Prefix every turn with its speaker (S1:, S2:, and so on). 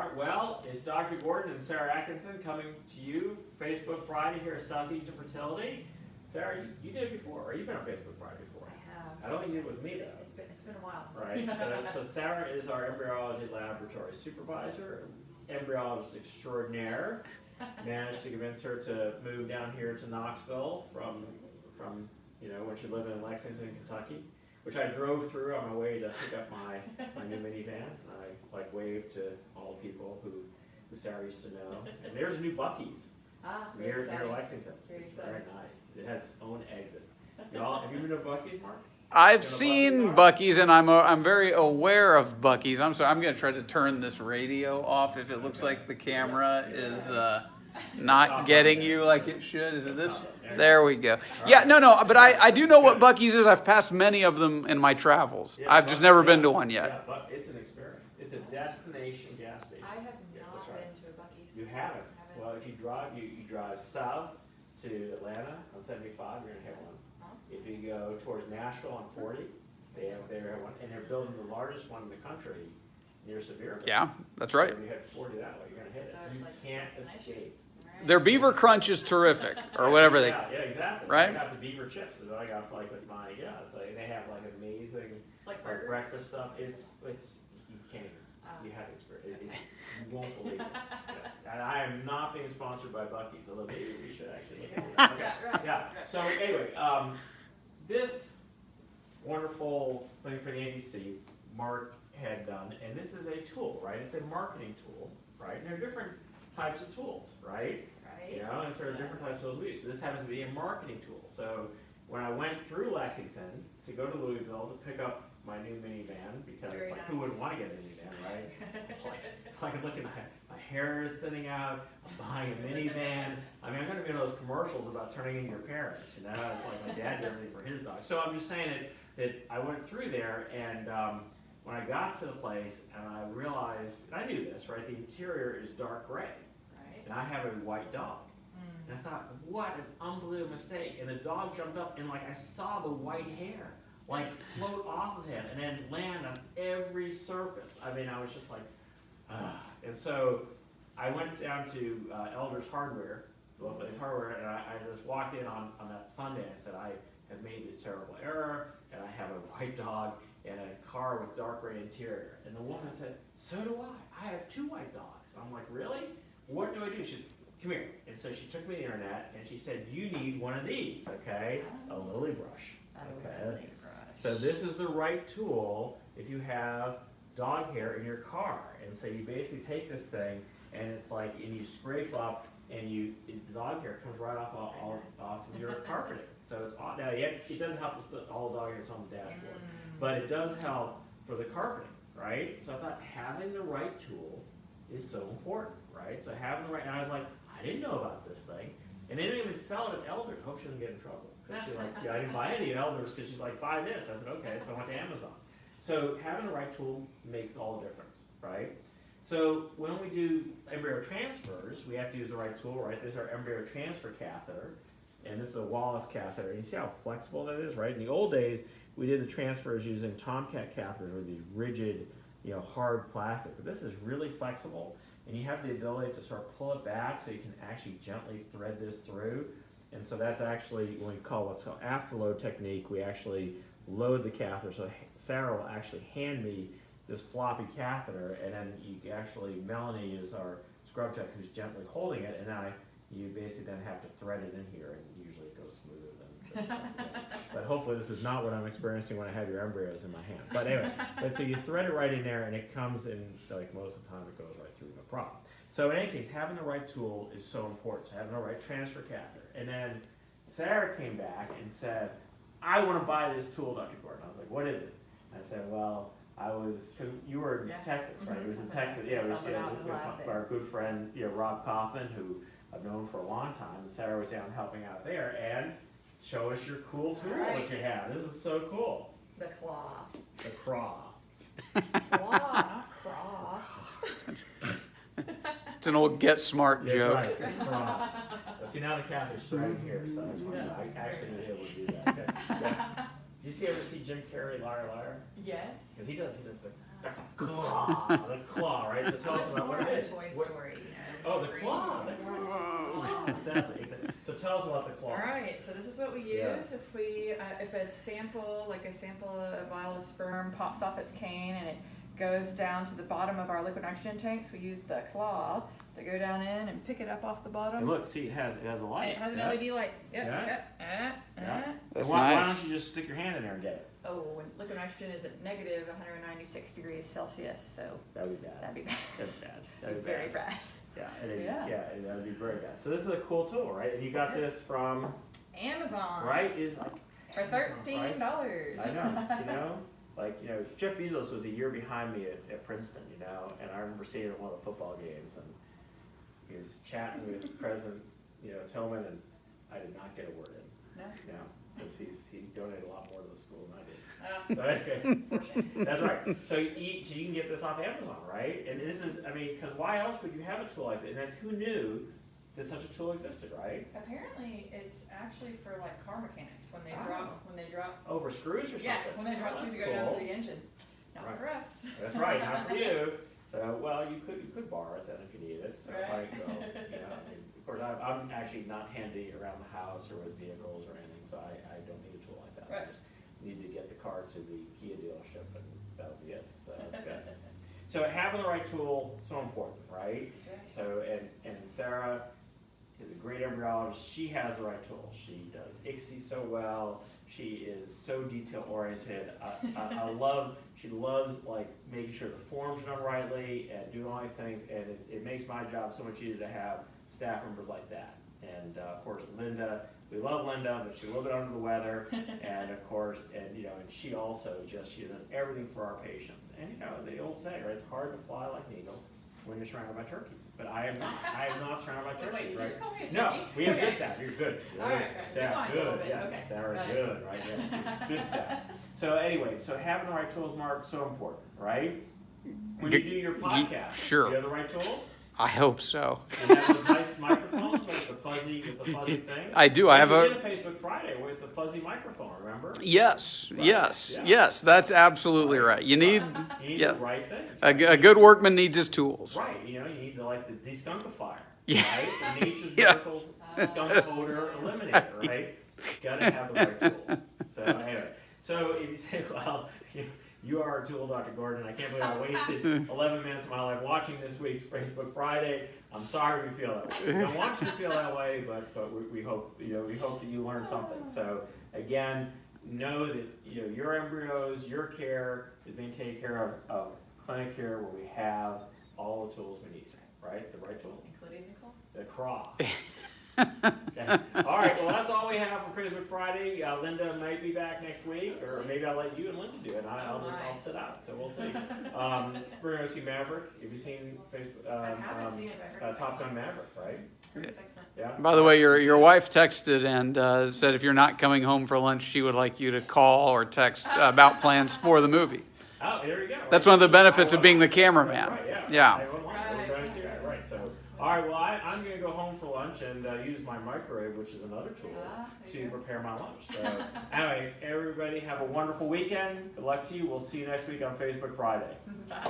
S1: Smart. Well, it's Dr. Gordon and Sarah Atkinson coming to you Facebook Friday here at Southeastern Fertility. Sarah, you did it before, or you've been on Facebook Friday before.
S2: I have.
S1: I don't think you did it with me though.
S2: It's been a while.
S1: Right. So Sarah is our embryology laboratory supervisor, embryologist extraordinaire. Managed to convince her to move down here to Knoxville from when she lived in Lexington, Kentucky, which I drove through on my way to pick up my new minivan. I waved to all the people who Sarah used to know. And there's a new Buc-ee's near Lexington.
S2: Very exciting.
S1: Very nice. It has its own exit. Y'all, have you been to Buc-ee's, Mark?
S3: I've seen Buc-ee's, and I'm very aware of Buc-ee's. I'm sorry, I'm going to try to turn this radio off if it looks like the camera is not getting you like it should. Is it this? There we go. Yeah, no, but I do know what Buc-ee's is. I've passed many of them in my travels. I've just never been to one yet.
S1: Yeah, but it's an experience. It's a destination gas station.
S2: I have not been to a Buc-ee's.
S1: You haven't? Well, if you drive, you drive south to Atlanta on 75, you're going to hit one. If you go towards Nashville on 40, they have one, and they're building the largest one in the country near Sevierville.
S3: Yeah, that's right.
S1: So if you hit 40 that way, you're going to hit it.
S2: So it's
S1: You
S2: like
S1: can't
S2: destination.
S1: escape.
S3: Their Beaver Crunch is terrific, or whatever they.
S1: Yeah, exactly.
S3: Right?
S1: I got the beaver chips. Is what I got with my It's like they have amazing
S2: Like
S1: breakfast stuff. It's you can't even. You have to experience it. You won't believe it. Yes. And I am not being sponsored by Buc-ee's, although maybe we should actually look at it. Okay.
S2: Right.
S1: Yeah. So anyway, this wonderful thing for the NDC, Mark had done, and this is a tool, right? It's a marketing tool, right? And there are different types of tools, right?
S2: Right.
S1: You know, and so there are different types of tools we use. So this happens to be a marketing tool. So when I went through Lexington to go to Louisville to pick up my new minivan, because
S2: Very
S1: who
S2: nice.
S1: would want to get a minivan, right? It's like I'm looking, my hair is thinning out, I'm buying a minivan. I mean, I'm going to be in those commercials about turning in your parents, you know? It's like my dad did everything for his dog. So I'm just saying that I went through there, and when I got to the place, and I realized, and I knew this, right? The interior is dark gray,
S2: Right.
S1: and I have a white dog. And I thought, what an unbelievable mistake. And the dog jumped up, and I saw the white hair float off of him and then land on every surface. I mean, I was just like, ah. And so I went down to Elder's Hardware, local hardware, and I just walked in on that Sunday. I said, I have made this terrible error, and I have a white dog and a car with dark gray interior. And the woman said, so do I. I have 2 white dogs. And I'm like, really? What do I do? She said, come here. And so she took me to the internet, and she said, you need one of these, okay? A lily brush. Okay. So this is the right tool if you have dog hair in your car. And so you basically take this thing, and it's and you scrape up, and the dog hair comes right off of your carpeting. So it's now it doesn't help all the dog hair that's on the dashboard, but it does help for the carpeting, right? So I thought having the right tool is so important, right? So having the right, and I was like, I didn't know about this thing, and they didn't even sell it at Elders. Hope she doesn't get in trouble. Because she's I didn't buy any at Elders because she's like, buy this. I said, okay. So I went to Amazon. So having the right tool makes all the difference, right? So when we do embryo transfers, we have to use the right tool, right? There's our embryo transfer catheter, and this is a Wallace catheter. And you see how flexible that is, right? In the old days, we did the transfers using Tomcat catheters with these rigid, hard plastic. But this is really flexible, and you have the ability to sort of pull it back so you can actually gently thread this through. And so that's actually when we call what's called afterload technique. We actually load the catheter. So Sarah will actually hand me this floppy catheter, and then Melanie is our scrub tech who's gently holding it, and then you basically then have to thread it in here, and usually it goes smoother than. But hopefully this is not what I'm experiencing when I have your embryos in my hand. But anyway, so you thread it right in there, and it comes in most of the time it goes right through, no problem. So in any case, having the right tool is so important. So having the right transfer catheter. And then Sarah came back and said, I want to buy this tool, Dr. Gordon. I was like, what is it? And I said, well, you were in Texas, right? It was in Texas. Yeah, it was our good friend, Rob Kaufman, who I've known for a long time. And Sarah was down helping out there. And show us your cool tool that you have. This is so cool.
S2: The claw.
S1: The craw.
S2: Claw, not craw.
S3: It's an old Get Smart joke.
S1: Right. Well, see, now the catheter's threading here, so I actually was able to do that. Okay. Yeah. Did you ever see Jim Carrey, Liar Liar?
S2: Yes.
S1: Because he does the The claw, right? So tell us
S2: It's
S1: about
S2: more
S1: what
S2: of
S1: it
S2: a
S1: is.
S2: Toy
S1: What-
S2: Story, you know.
S1: Oh, the
S2: Green.
S1: claw. Exactly. So tell us about the claw.
S2: All right, so this is what we use
S1: Yeah.
S2: if if a sample, like a sample of vial of sperm pops off its cane and it goes down to the bottom of our liquid nitrogen tanks. We use the claw to go down in and pick it up off the bottom.
S1: And look, see, it has a light.
S2: And it has an
S1: See that?
S2: LED light. Yep,
S1: See that?
S2: yep,
S1: Yeah.
S3: That's
S1: why
S3: nice.
S1: don't you just stick your hand in there and get it?
S2: Oh, when liquid nitrogen is at negative 196 degrees Celsius, so
S1: That'd be bad.
S2: that'd be bad.
S1: That'd be bad. That'd be
S2: Very
S1: bad.
S2: bad.
S1: Yeah,
S2: Yeah.
S1: that would be very bad. So this is a cool tool, right? And you got
S2: Yes.
S1: this from,
S2: Amazon.
S1: right? Is like
S2: For $13.
S1: I know, Jeff Bezos was a year behind me at Princeton, and I remember seeing him at one of the football games, and he was chatting with President, Tillman, and I did not get a word in,
S2: No?
S1: because he donated a lot more to the school than I did.
S2: Uh,
S1: So anyway,
S2: for shame.
S1: that's right. So you can get this off Amazon, right? And this is, because why else would you have a tool like this? And who knew that such a tool existed, right?
S2: Apparently, it's actually for like car mechanics when they
S1: Ah.
S2: drop.
S1: Over screws or something?
S2: Yeah, when they drop
S1: Oh,
S2: screws to
S1: that's
S2: go down
S1: cool.
S2: to the engine. Not
S1: Right.
S2: for us.
S1: That's right, not for you. So, well, you could borrow it then if you need it. So if I
S2: Right.
S1: go, of course, I'm actually not handy around the house or with vehicles or anything, so I don't need a tool like that. I
S2: Right.
S1: just need to get the car to the Kia dealership and that'll be it. So that's good. So having the right tool, so important, right?
S2: That's right.
S1: So, and Sarah is a great embryologist. She has the right tool. She does ICSI so well. She is so detail oriented. She loves like making sure the forms are done rightly and doing all these things. And it makes my job so much easier to have staff members like that. And of course, Linda, we love Linda, but she's a little bit under the weather. And of course, and she also she does everything for our patients. And the old saying, right? It's hard to fly like an eagle when you're surrounded by turkeys. But I am not surrounded by turkeys,
S2: Wait, you
S1: right?
S2: just called me a
S1: No,
S2: turkey?
S1: we have
S2: Okay.
S1: good staff. You're good.
S2: All right, okay.
S1: Staff,
S2: Rewind a
S1: good.
S2: little bit.
S1: Yeah,
S2: Okay.
S1: Sarah,
S2: Got it.
S1: good, right? Yes, good staff. So anyway, having the right tools, Mark, so important, right? When you do your podcast,
S3: sure.
S1: do you have the right tools?
S3: I hope so.
S1: You have those nice microphones with the fuzzy thing.
S3: I do. I have
S1: You
S3: a.
S1: did a Facebook Friday with the fuzzy microphone. Remember?
S3: Yes,
S1: Right.
S3: yes,
S1: Yeah.
S3: yes. That's absolutely right. You need
S1: You need
S3: yeah.
S1: the right thing.
S3: a good workman needs his tools.
S1: Right. You need the deskunkifier.
S3: Yeah.
S1: Right. The Nature's
S3: Yeah.
S1: Miracles skunk odor eliminator. Right. Gotta have the right tools. So anyway, if you say, well, you are a tool, Dr. Gordon. I can't believe I wasted 11 minutes of my life watching this week's Facebook Friday. I'm sorry you feel that way. We don't want you to feel that way, but we hope that you learned something. So again, know that your embryos, your care is being taken care of clinic here where we have all the tools we need. Right, the right tools.
S2: Including Nicole?
S1: The craw. Okay. All right, well, that's all we have for Facebook Friday. Linda might be back next week, or maybe I'll let you and Linda do it. I'll sit out, so we'll see. We're going to see Maverick. Have you seen Facebook?
S2: I haven't seen it, but I heard it's
S1: Top
S2: excellent.
S1: Gun Maverick, right?
S2: It's excellent.
S1: Yeah.
S3: By the way, your wife texted and said if you're not coming home for lunch, she would like you to call or text about plans for the movie.
S1: Oh, there you go.
S3: That's one of the benefits of being the
S1: That's
S3: cameraman.
S1: right, yeah.
S3: Yeah.
S1: I wouldn't want to. We're going to see that, right? So, all right. Well, I'm going to go home for lunch and use my microwave, which is another tool,
S2: There
S1: to
S2: you go.
S1: prepare my lunch. So, anyway, everybody have a wonderful weekend. Good luck to you. We'll see you next week on Facebook Friday.
S2: Bye.